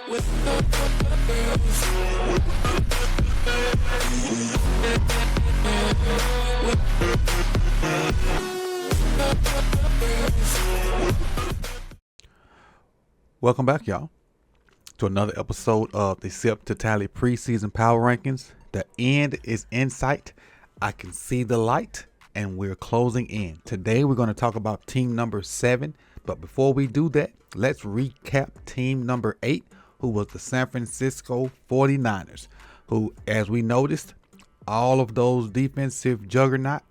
Welcome back, y'all, to another episode of the Sip to Tally preseason power rankings. The end is in sight. I can see the light, and we're closing in. Today, we're going to talk about team number 7. But before we do that, let's recap team number 8, who was the San Francisco 49ers, who, as we noticed, all of those defensive juggernaut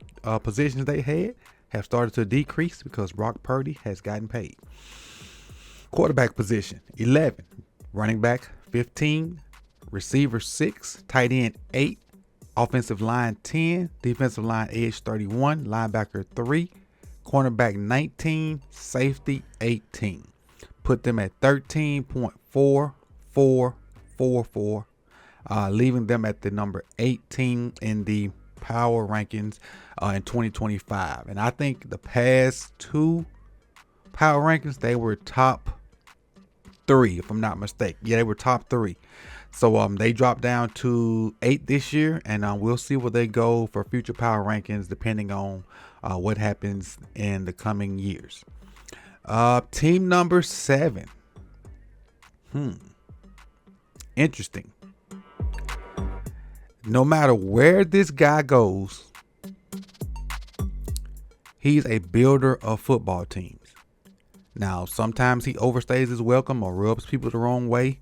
positions they had have started to decrease because Brock Purdy has gotten paid. Quarterback position, 11. Running back, 15. Receiver, 6. Tight end, 8. Offensive line, 10. Defensive line, edge, 31. Linebacker, 3. Cornerback, 19. Safety, 18. Put them at 13.4444, leaving them at the number 18 in the power rankings in 2025. And I think the past 2 power rankings, they were top 3, if I'm not mistaken. Yeah, they were top 3. So they dropped down to 8 this year, and we'll see where they go for future power rankings depending on what happens in the coming years. Team number 7. Interesting. No matter where this guy goes, he's a builder of football teams. Now, sometimes he overstays his welcome or rubs people the wrong way.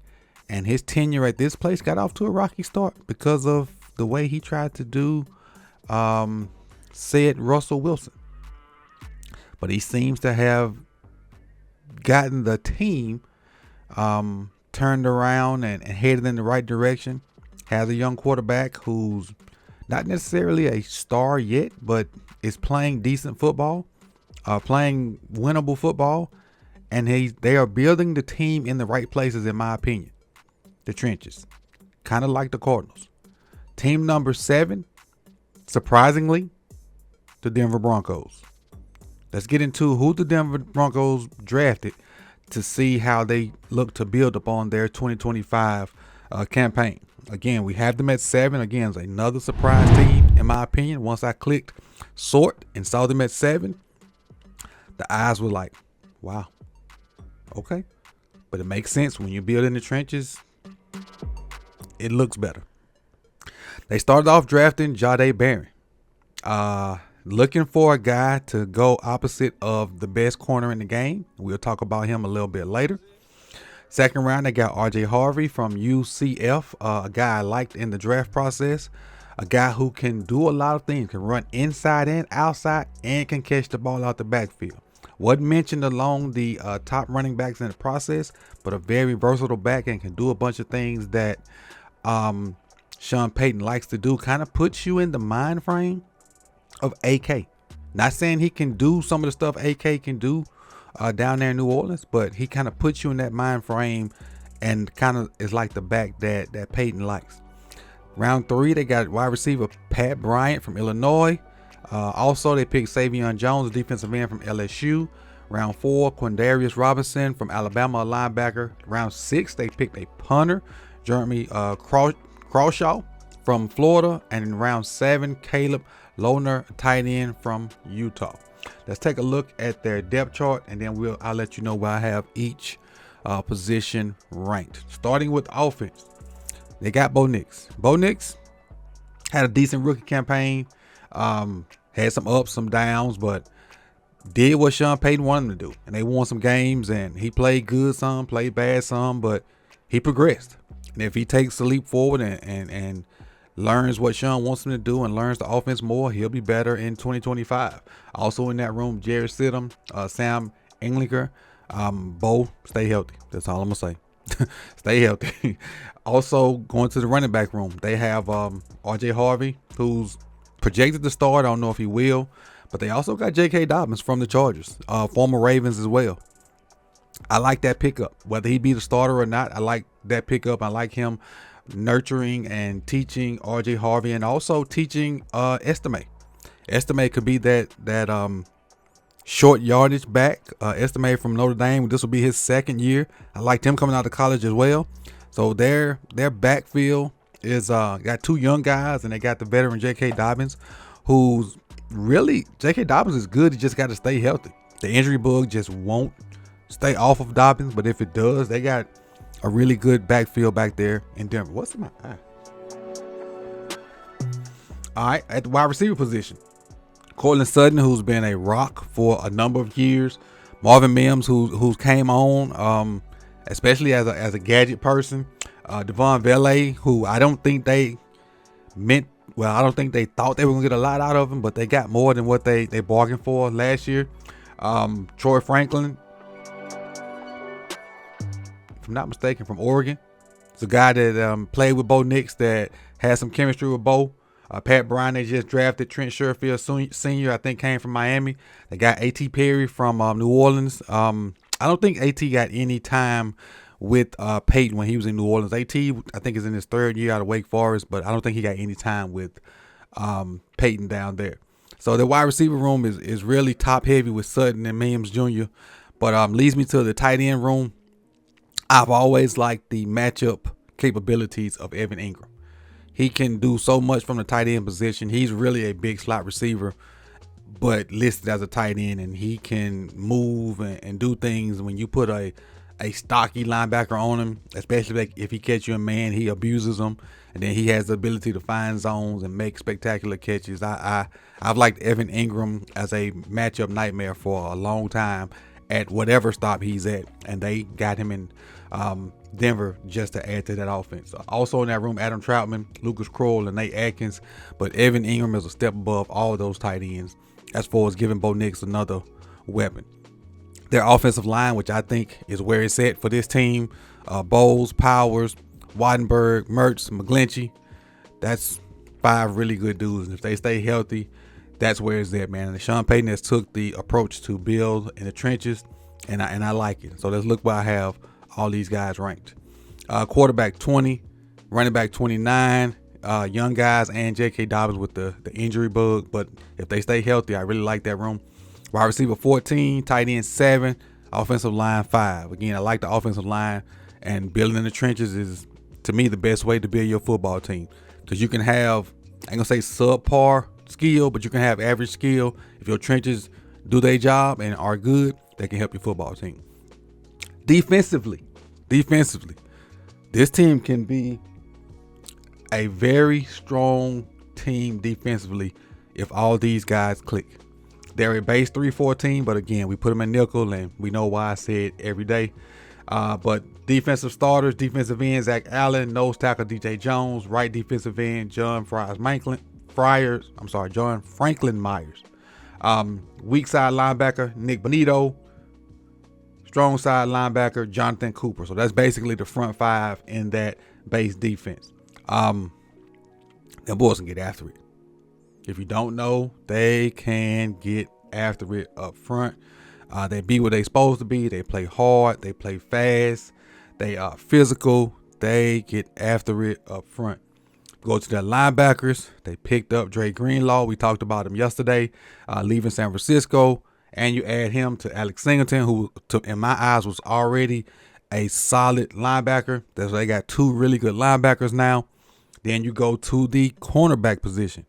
And his tenure at this place got off to a rocky start because of the way he tried to do said Russell Wilson. But he seems to have gotten the team turned around and headed in the right direction. Has a young quarterback who's not necessarily a star yet, but is playing decent football, playing winnable football. And they are building the team in the right places, in my opinion. The trenches. Kind of like the Cardinals. Team number 7, surprisingly, the Denver Broncos. Let's get into who the Denver Broncos drafted to see how they look to build upon their 2025 campaign. Again, we have them at 7. Again, it's another surprise team, in my opinion. Once I clicked sort and saw them at 7, the eyes were like, wow. Okay, but it makes sense when you build in the trenches. It looks better. They started off drafting Jahdae Barron, looking for a guy to go opposite of the best corner in the game. We'll talk about him a little bit later. Second round, they got RJ Harvey from UCF, a guy I liked in the draft process, a guy who can do a lot of things, can run inside and outside, and can catch the ball out the backfield. Wasn't mentioned along the top running backs in the process, but a very versatile back and can do a bunch of things that Sean Payton likes to do. Kind of puts you in the mind frame of AK. Not saying he can do some of the stuff AK can do down there in New Orleans, but he kind of puts you in that mind frame and kind of is like the back that Payton likes. Round 3, they got wide receiver Pat Bryant from Illinois. Also, they picked Savion Jones, defensive end from LSU. Round 4, Quindarius Robinson from Alabama, a linebacker. Round 6, they picked a punter, Jeremy Crawshaw from Florida. And in round 7, Caleb Lohner, tight end from Utah. Let's take a look at their depth chart, and then I'll let you know where I have each position ranked. Starting with offense, they got Bo Nix. Bo Nix had a decent rookie campaign. Had some ups, some downs, but did what Sean Payton wanted him to do. And they won some games, and he played good some, played bad some, but he progressed. And if he takes a leap forward and learns what Sean wants him to do and learns the offense more, he'll be better in 2025. Also in that room, Jared Stidham, Sam Ehlinger. Bo, stay healthy. That's all I'm going to say. Stay healthy. Also, going to the running back room, they have RJ Harvey, who's projected to start. I don't know if he will, but they also got J.K. Dobbins from the Chargers, former Ravens as well. I like that pickup. Whether he be the starter or not, I like that pickup. I like him nurturing and teaching RJ Harvey and also teaching Estime. Estime could be that short yardage back, estimated from Notre Dame. This will be his second year. I liked him coming out of college as well. So their backfield is got two young guys, and they got the veteran J.K. Dobbins, who's really J.K. Dobbins is good. He just got to stay healthy. The injury bug just won't stay off of Dobbins, but if it does, they got a really good backfield back there in Denver. What's in my eye? All right, at the wide receiver position, Cortland Sutton, who's been a rock for a number of years. Marvin Mims, who's came on, especially as a gadget person. Devon Vele, who I don't think they thought they were gonna get a lot out of him, but they got more than what they bargained for last year. Troy Franklin, if I'm not mistaken, from Oregon. It's a guy that played with Bo Nix, that has some chemistry with Bo. Pat Bryant, they just drafted. Trent Sherfield Sr., I think, came from Miami. They got A.T. Perry from New Orleans. I don't think A.T. got any time with Peyton when he was in New Orleans. A.T., I think, is in his third year out of Wake Forest, but I don't think he got any time with Peyton down there. So the wide receiver room is really top heavy with Sutton and Mims Jr., but leads me to the tight end room. I've always liked the matchup capabilities of Evan Ingram. He can do so much from the tight end position. He's really a big slot receiver, but listed as a tight end, and he can move and do things. When you put a stocky linebacker on him, especially if he catches you a man, he abuses them, and then he has the ability to find zones and make spectacular catches. I've liked Evan Ingram as a matchup nightmare for a long time at whatever stop he's at, and they got him in Denver just to add to that offense. Also in that room, Adam Troutman, Lucas Kroll, and Nate Atkins, but Evan Ingram is a step above all of those tight ends as far as giving Bo Nix another weapon. Their offensive line, which I think is where it's at for this team, Bowles, Powers, Wattenberg, Mertz, McGlinchey, that's 5 really good dudes, and if they stay healthy, that's where it's at, man. And Sean Payton has took the approach to build in the trenches, and I like it. So let's look where I have all these guys ranked. Quarterback 20, running back 29, young guys, and J.K. Dobbins with the injury bug. But if they stay healthy, I really like that room. Wide receiver 14, tight end 7, offensive line 5. Again, I like the offensive line, and building in the trenches is, to me, the best way to build your football team, because you can have, I ain't gonna say subpar skill, but you can have average skill. If your trenches do their job and are good, they can help your football team. Defensively, this team can be a very strong team defensively if all these guys click. They're a base 3-4 team, but again, we put them in nickel, and we know why I say it every day. But defensive starters, defensive end, Zach Allen, nose tackle, DJ Jones, right defensive end, John Franklin Myers. Weak side linebacker, Nick Bonito. Strong side linebacker, Jonathan Cooper. So that's basically the front 5 in that base defense. Them boys can get after it. If you don't know, they can get after it up front. They be what they supposed to be. They play hard. They play fast. They are physical. They get after it up front. Go to their linebackers. They picked up Dre Greenlaw. We talked about him yesterday, leaving San Francisco. And you add him to Alex Singleton, who, in my eyes, was already a solid linebacker. That's why they got 2 really good linebackers now. Then you go to the cornerback position.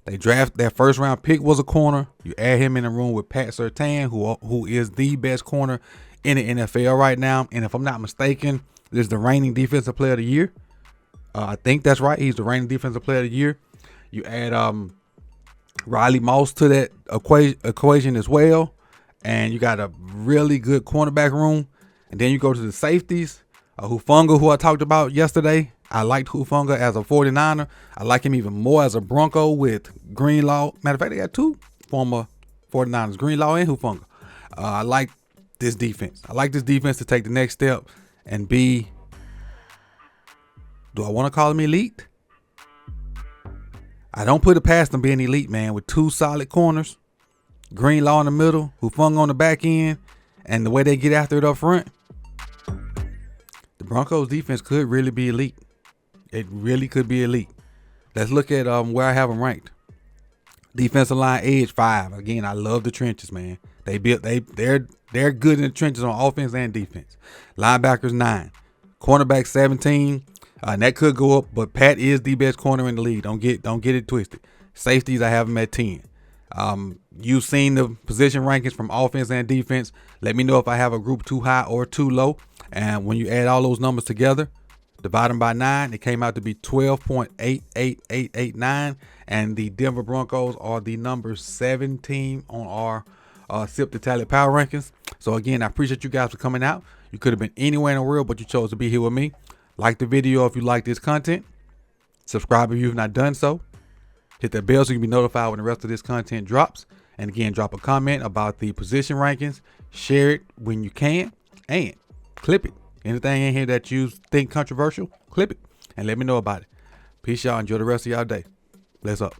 They draft their first round pick was a corner. You add him in the room with Pat Surtain, who is the best corner in the NFL right now. And if I'm not mistaken, this is the reigning defensive player of the year. I think that's right. He's the reigning defensive player of the year. You add Riley Moss to that equation as well, and you got a really good cornerback room. And then you go to the safeties. Hufanga, who I talked about yesterday. I liked Hufanga as a 49er. I like him even more as a Bronco with Greenlaw. Matter of fact, they got 2 former 49ers, Greenlaw and Hufanga. I like this defense. I like this defense to take the next step and be, do I want to call them elite? I don't put it past them being elite, man, with 2 solid corners, Greenlaw in the middle, Hufanga on the back end, and the way they get after it up front. The Broncos defense could really be elite. It really could be elite. Let's look at where I have them ranked. Defensive line edge 5. Again, I love the trenches, man. They're good in the trenches on offense and defense. Linebackers 9, cornerback 17. And that could go up, but Pat is the best corner in the league. Don't get it twisted. Safeties, I have him at 10. You've seen the position rankings from offense and defense. Let me know if I have a group too high or too low. And when you add all those numbers together, divide them by 9, it came out to be 12.88889. And the Denver Broncos are the number 17 on our SIP to Tally Power Rankings. So again, I appreciate you guys for coming out. You could have been anywhere in the world, but you chose to be here with me. Like the video if you like this content. Subscribe if you've not done so. Hit that bell so you can be notified when the rest of this content drops. And again, drop a comment about the position rankings. Share it when you can. And clip it. Anything in here that you think controversial, clip it. And let me know about it. Peace, y'all. Enjoy the rest of y'all day. Bless up.